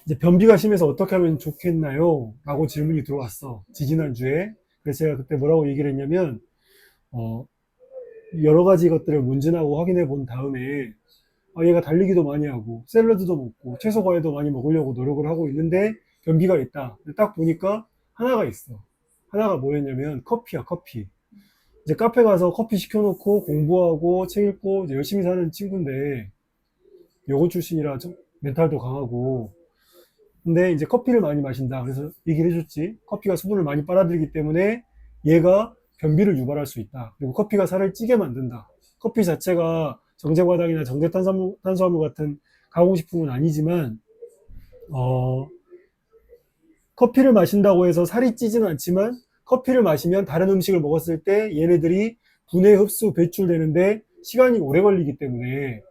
이제 변비가 심해서 어떻게 하면 좋겠나요? 라고 질문이 들어왔어. 지지난주에. 그래서 제가 그때 뭐라고 얘기를 했냐면, 어, 여러 가지 것들을 문진하고 확인해 본 다음에, 얘가 달리기도 많이 하고, 샐러드도 먹고, 채소 과일도 많이 먹으려고 노력을 하고 있는데, 변비가 있다. 근데 딱 보니까 하나가 있어. 하나가 뭐였냐면, 커피야, 커피. 이제 카페 가서 커피 시켜놓고 공부하고 책 읽고 이제 열심히 사는 친구인데, 여고 출신이라 좀 멘탈도 강하고, 근데 이제 커피를 많이 마신다. 그래서 얘기를 해줬지. 커피가 수분을 많이 빨아들이기 때문에 얘가 변비를 유발할 수 있다. 그리고 커피가 살을 찌게 만든다. 커피 자체가 정제과당이나 정제탄수화물 같은 가공식품은 아니지만, 어, 커피를 마신다고 해서 살이 찌지는 않지만, 커피를 마시면 다른 음식을 먹었을 때 얘네들이 분해, 흡수, 배출되는데 시간이 오래 걸리기 때문에,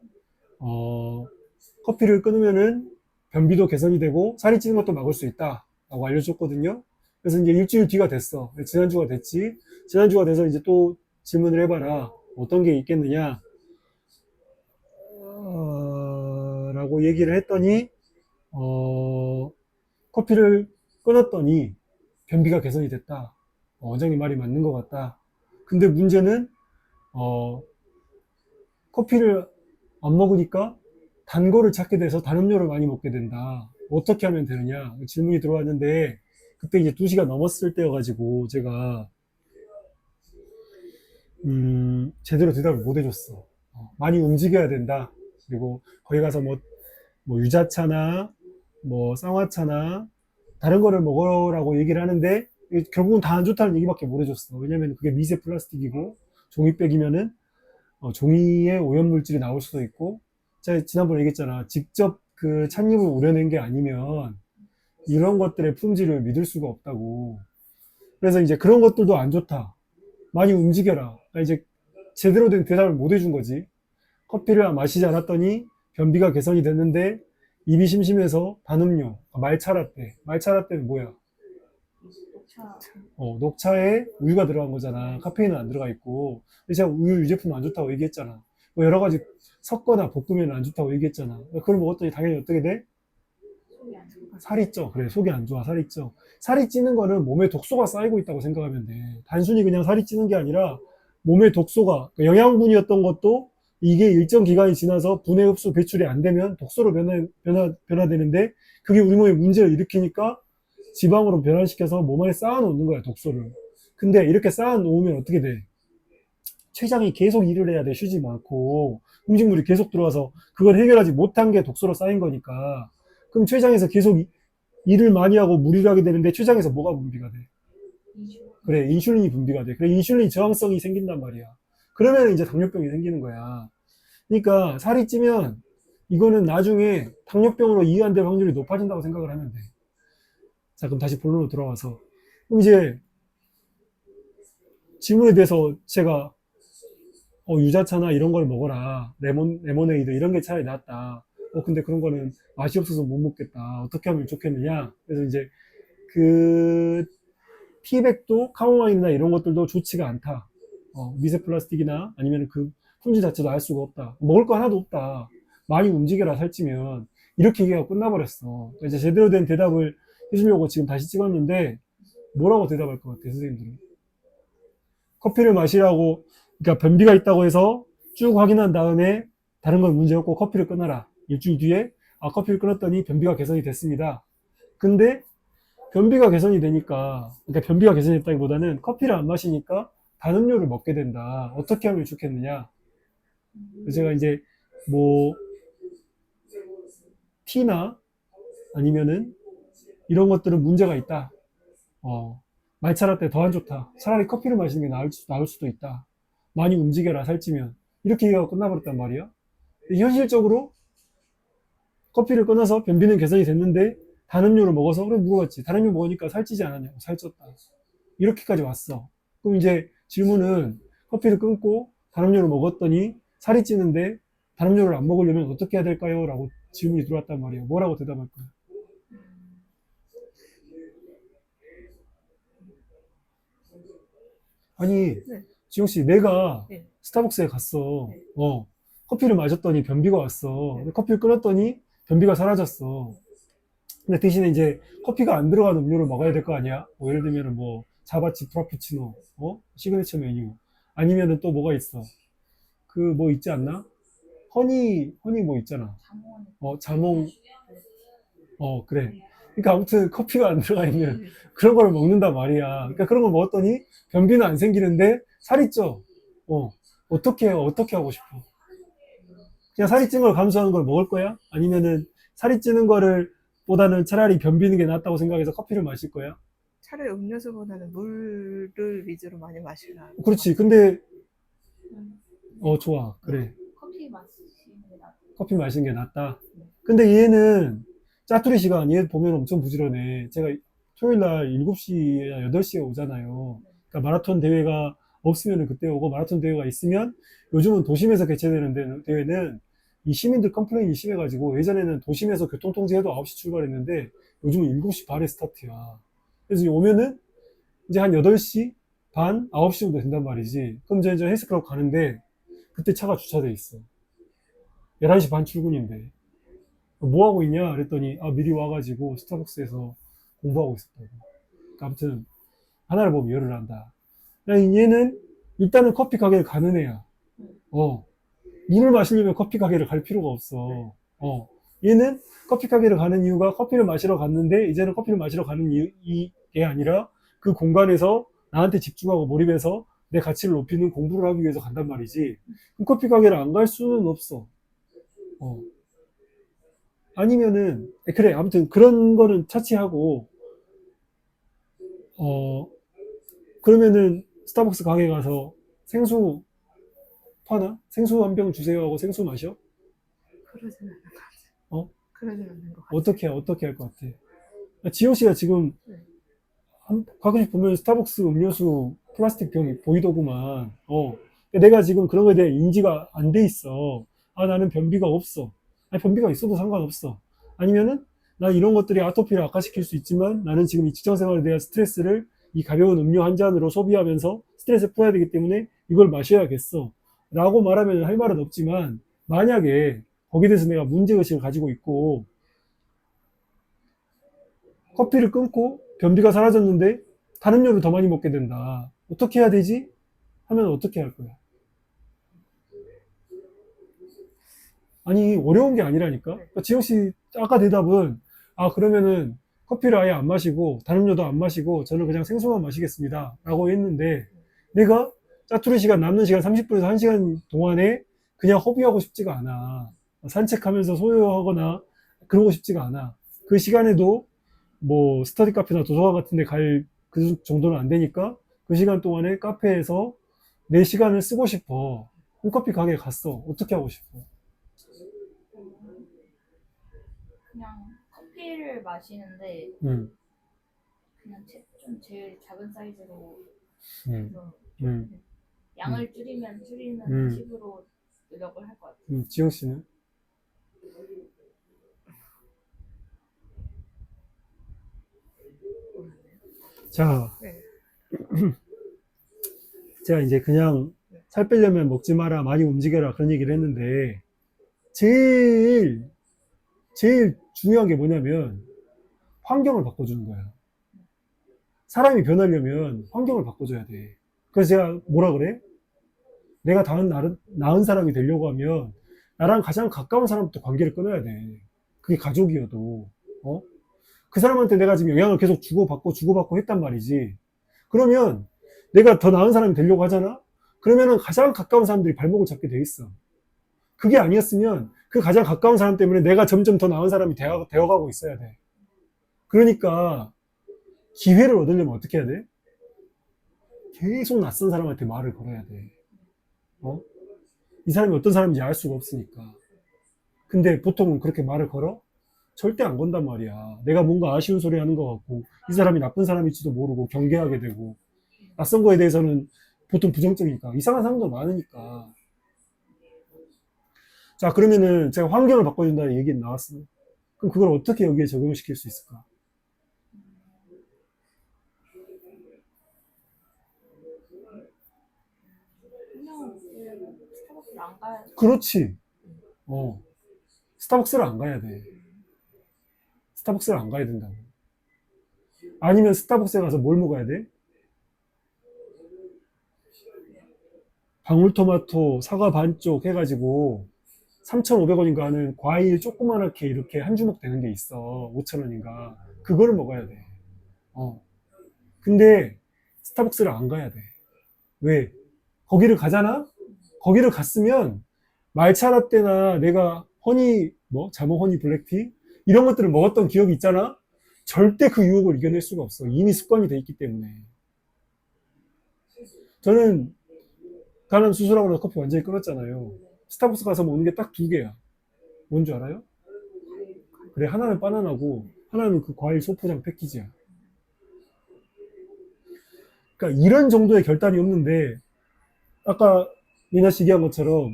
어, 커피를 끊으면은 변비도 개선이 되고 살이 찌는 것도 막을 수 있다라고 알려줬거든요. 그래서 이제 일주일 뒤가 됐어. 지난주가 됐지. 지난주가 돼서 이제 또 질문을 해봐라. 어떤 게 있겠느냐? 라고 얘기를 했더니, 커피를 끊었더니 변비가 개선이 됐다. 원장님 말이 맞는 것 같다. 근데 문제는, 어, 커피를 안 먹으니까 단 거를 찾게 돼서 단 음료를 많이 먹게 된다. 어떻게 하면 되느냐? 질문이 들어왔는데, 그때 이제 2시가 넘었을 때여가지고, 제가, 제대로 대답을 못 해줬어. 많이 움직여야 된다. 그리고 거기 가서 뭐 유자차나, 뭐 쌍화차나, 다른 거를 먹으라고 얘기를 하는데, 결국은 다 안 좋다는 얘기밖에 못 해줬어. 왜냐면 그게 미세 플라스틱이고, 종이백이면은 종이에 오염물질이 나올 수도 있고, 제가 지난번에 얘기했잖아. 직접 그 찻잎을 우려낸 게 아니면 이런 것들의 품질을 믿을 수가 없다고. 그래서 이제 그런 것들도 안 좋다. 많이 움직여라. 그러니까 이제 제대로 된 대답을 못 해준 거지. 커피를 마시지 않았더니 변비가 개선이 됐는데 입이 심심해서 단음료, 말차라떼. 말차라떼는 뭐야? 녹차. 녹차에 우유가 들어간 거잖아. 카페인은 안 들어가 있고. 근데 제가 우유 유제품 안 좋다고 얘기했잖아. 뭐 여러 가지 섞거나 볶으면 안 좋다고 얘기했잖아. 그걸 먹었더니 당연히 어떻게 돼? 속이 안 좋아. 살이 쪄. 그래, 속이 안 좋아. 살이 쪄. 살이 찌는 거는 몸에 독소가 쌓이고 있다고 생각하면 돼. 단순히 그냥 살이 찌는 게 아니라 몸에 독소가, 그러니까 영양분이었던 것도 이게 일정 기간이 지나서 분해 흡수 배출이 안 되면 독소로 변화되는데 그게 우리 몸에 문제를 일으키니까 지방으로 변환시켜서 몸 안에 쌓아놓는 거야, 독소를. 근데 이렇게 쌓아놓으면 어떻게 돼? 췌장이 계속 일을 해야 돼, 쉬지 않고. 음식물이 계속 들어와서 그걸 해결하지 못한 게 독소로 쌓인 거니까. 그럼 췌장에서 계속 일을 많이 하고 무리를 하게 되는데 췌장에서 뭐가 분비가 돼? 이주. 그래, 인슐린이 분비가 돼. 그래, 인슐린 저항성이 생긴단 말이야. 그러면 이제 당뇨병이 생기는 거야. 그러니까 살이 찌면 이거는 나중에 당뇨병으로 이완될 확률이 높아진다고 생각을 하면 돼. 자, 그럼 다시 본론으로 돌아와서. 그럼 이제 질문에 대해서 제가 유자차나 이런 걸 먹어라. 레모네이드 이런 게 차라리 낫다. 근데 그런 거는 맛이 없어서 못 먹겠다. 어떻게 하면 좋겠느냐? 그래서 이제 그 티백도 카모마일이나 이런 것들도 좋지가 않다. 미세 플라스틱이나 아니면 그 품질 자체도 알 수가 없다. 먹을 거 하나도 없다. 많이 움직여라 살찌면 이렇게 얘기가 끝나버렸어. 이제 제대로 된 대답을 해주려고 지금 다시 찍었는데 뭐라고 대답할 것 같아 선생님들은? 커피를 마시라고, 그러니까 변비가 있다고 해서 쭉 확인한 다음에 다른 건 문제 없고 커피를 끊어라. 일주일 뒤에 커피를 끊었더니 변비가 개선이 됐습니다. 근데 변비가 개선이 되니까, 그러니까 변비가 개선이 됐다기보다는 커피를 안 마시니까 단 음료를 먹게 된다. 어떻게 하면 좋겠느냐? 제가 이제 뭐 티나 아니면은 이런 것들은 문제가 있다. 말차라떼 더 안 좋다. 차라리 커피를 마시는 게 나을 수도 있다. 많이 움직여라, 살찌면. 이렇게 얘기가 끝나버렸단 말이야. 현실적으로 커피를 끊어서 변비는 개선이 됐는데, 단 음료를 먹어서, 그래, 물어봤지. 단 음료 먹으니까 살찌지 않았냐고, 살쪘다. 이렇게까지 왔어. 그럼 이제 질문은 커피를 끊고 단 음료를 먹었더니 살이 찌는데, 단 음료를 안 먹으려면 어떻게 해야 될까요? 라고 질문이 들어왔단 말이야. 뭐라고 대답할 거야? 아니, 네. 지영씨, 내가 네. 스타벅스에 갔어. 네. 커피를 마셨더니 변비가 왔어. 네. 근데 커피를 끊었더니 변비가 사라졌어. 근데 대신에 이제 커피가 안 들어간 음료를 먹어야 될 거 아니야? 뭐 예를 들면은 뭐 자바치 프라푸치노, 시그니처 메뉴. 아니면은 또 뭐가 있어? 그 뭐 있지 않나? 허니 뭐 있잖아. 자몽. 자몽, 그래. 그러니까 아무튼 커피가 안 들어가 있는 그런 걸 먹는단 말이야. 그러니까 그런 걸 먹었더니 변비는 안 생기는데 살이 쪄. 어떻게 해요? 어떻게 하고 싶어? 그냥 살이 찐 걸 감수하는 걸 먹을 거야? 아니면은 살이 찌는 거를 보다는 차라리 변비는 게 낫다고 생각해서 커피를 마실 거야? 차라리 음료수보다는 물을 위주로 많이 마시라. 그렇지. 근데, 음, 좋아. 그래. 커피 마시는 게 낫. 커피 마시는 게 낫다. 근데 얘는 짜투리 시간, 얘 보면 엄청 부지런해. 제가 토요일 날 7시나 8시에 오잖아요. 그러니까 마라톤 대회가 없으면 그때 오고 마라톤 대회가 있으면 요즘은 도심에서 개최되는 대회는 이 시민들 컴플레인이 심해가지고 예전에는 도심에서 교통통제해도 9시 출발했는데 요즘은 7시 반에 스타트야. 그래서 오면은 이제 한 8시 반, 9시 정도 된단 말이지. 그럼 이제 헬스클럽 가는데 그때 차가 주차돼 있어. 11시 반 출근인데. 뭐 하고 있냐? 그랬더니, 미리 와가지고 스타벅스에서 공부하고 있었다고. 그러니까 아무튼, 하나를 보면 열을 한다. 얘는 일단은 커피 가게를 가는 애야. 물을 마시려면 커피 가게를 갈 필요가 없어. 얘는 커피 가게를 가는 이유가 커피를 마시러 갔는데, 이제는 커피를 마시러 가는 이게 아니라 그 공간에서 나한테 집중하고 몰입해서 내 가치를 높이는 공부를 하기 위해서 간단 말이지. 그럼 커피 가게를 안 갈 수는 없어. 아니면은, 그래, 아무튼 그런 거는 차치하고, 어, 그러면은 스타벅스 가게 가서 생수 파나? 생수 한 병 주세요 하고 생수 마셔? 그러진 않는 것 같아. 어? 그러진 않는 것 같아. 어떻게 할 것 같아? 지호 씨가 지금 네. 가끔씩 보면 스타벅스 음료수 플라스틱 병이 보이더구만. 내가 지금 그런 거에 대한 인지가 안 돼 있어. 나는 변비가 없어. 아니, 변비가 있어도 상관없어. 아니면은, 난 이런 것들이 아토피를 악화시킬 수 있지만 나는 지금 이 직장 생활에 대한 스트레스를 이 가벼운 음료 한 잔으로 소비하면서 스트레스 풀어야 되기 때문에 이걸 마셔야겠어. 라고 말하면 할 말은 없지만, 만약에 거기에 대해서 내가 문제의식을 가지고 있고, 커피를 끊고 변비가 사라졌는데 다른 음료를 더 많이 먹게 된다. 어떻게 해야 되지? 하면 어떻게 할 거야? 아니, 어려운 게 아니라니까? 그러니까 지영 씨 아까 대답은, 그러면은 커피를 아예 안 마시고 다른 음료도 안 마시고 저는 그냥 생수만 마시겠습니다. 라고 했는데 내가 짜투리 시간 남는 시간 30분에서 1시간 동안에 그냥 허비하고 싶지가 않아. 산책하면서 소요하거나 그러고 싶지가 않아. 그 시간에도 뭐 스터디 카페나 도서관 같은 데 갈 그 정도는 안 되니까 그 시간 동안에 카페에서 내 시간을 쓰고 싶어. 홈커피 가게에 갔어. 어떻게 하고 싶어? 그냥 커피를 마시는데 음, 그냥 좀 제일 작은 사이즈로 음, 해서 음, 양을 줄이면 줄이는 음. 식으로 노력을 할 것 같아요. 지영 씨는? 자, 네. 제가 이제 그냥 살 빼려면 먹지 마라, 많이 움직여라 그런 얘기를 했는데 제일 중요한 게 뭐냐면 환경을 바꿔주는 거야. 사람이 변하려면 환경을 바꿔줘야 돼. 그래서 제가 뭐라 그래? 내가 나은 사람이 되려고 하면 나랑 가장 가까운 사람부터 관계를 끊어야 돼. 그게 가족이어도. 그 사람한테 내가 지금 영향을 계속 주고받고 했단 말이지. 그러면 내가 더 나은 사람이 되려고 하잖아? 그러면은 가장 가까운 사람들이 발목을 잡게 돼 있어. 그게 아니었으면 그 가장 가까운 사람 때문에 내가 점점 더 나은 사람이 되어가고 있어야 돼. 그러니까 기회를 얻으려면 어떻게 해야 돼? 계속 낯선 사람한테 말을 걸어야 돼. 이 사람이 어떤 사람인지 알 수가 없으니까. 근데 보통은 그렇게 말을 걸어? 절대 안 건단 말이야. 내가 뭔가 아쉬운 소리 하는 것 같고, 이 사람이 나쁜 사람일지도 모르고 경계하게 되고, 낯선 거에 대해서는 보통 부정적이니까, 이상한 사람도 많으니까. 자, 그러면은 제가 환경을 바꿔준다는 얘기는 나왔어. 그럼 그걸 어떻게 여기에 적용시킬 수 있을까? 그냥 스타벅스를 안 가야 그렇지. 스타벅스를 안 가야 돼. 스타벅스를 안 가야 된다고. 아니면 스타벅스에 가서 뭘 먹어야 돼? 방울토마토 사과 반쪽 해가지고 3,500원인가 하는 과일 조그만하게 이렇게 한 주먹 되는 게 있어. 5,000원인가. 그거를 먹어야 돼. 어. 근데 스타벅스를 안 가야 돼. 왜? 거기를 가잖아? 거기를 갔으면 말차 라떼나 내가 허니, 자몽 허니 블랙티? 이런 것들을 먹었던 기억이 있잖아? 절대 그 유혹을 이겨낼 수가 없어. 이미 습관이 돼 있기 때문에. 저는 간암 수술하고 나서 커피 완전히 끊었잖아요. 스타벅스 가서 먹는 게 딱 두 개야. 뭔 줄 알아요? 그래, 하나는 바나나고, 하나는 그 과일 소포장 패키지야. 그러니까 이런 정도의 결단이 없는데, 아까 미나 씨 얘기한 것처럼,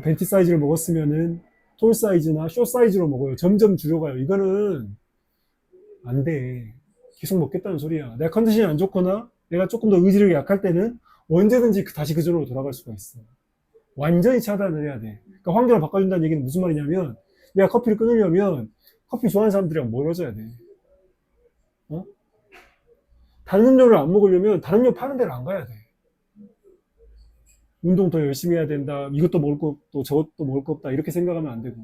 벤티 사이즈를 먹었으면은, 톨 사이즈나 쇼 사이즈로 먹어요. 점점 줄여가요. 이거는 안 돼. 계속 먹겠다는 소리야. 내가 컨디션이 안 좋거나, 내가 조금 더 의지력이 약할 때는 언제든지 다시 그 전으로 돌아갈 수가 있어. 완전히 차단을 해야 돼. 그러니까 환경을 바꿔준다는 얘기는 무슨 말이냐면, 내가 커피를 끊으려면 커피 좋아하는 사람들이랑 멀어져야 돼. 어? 다른 음료를 안 먹으려면 다른 음료 파는 데를 안 가야 돼. 운동 더 열심히 해야 된다. 이것도 먹을 거 없고 저것도 먹을 거 없다. 이렇게 생각하면 안 되고.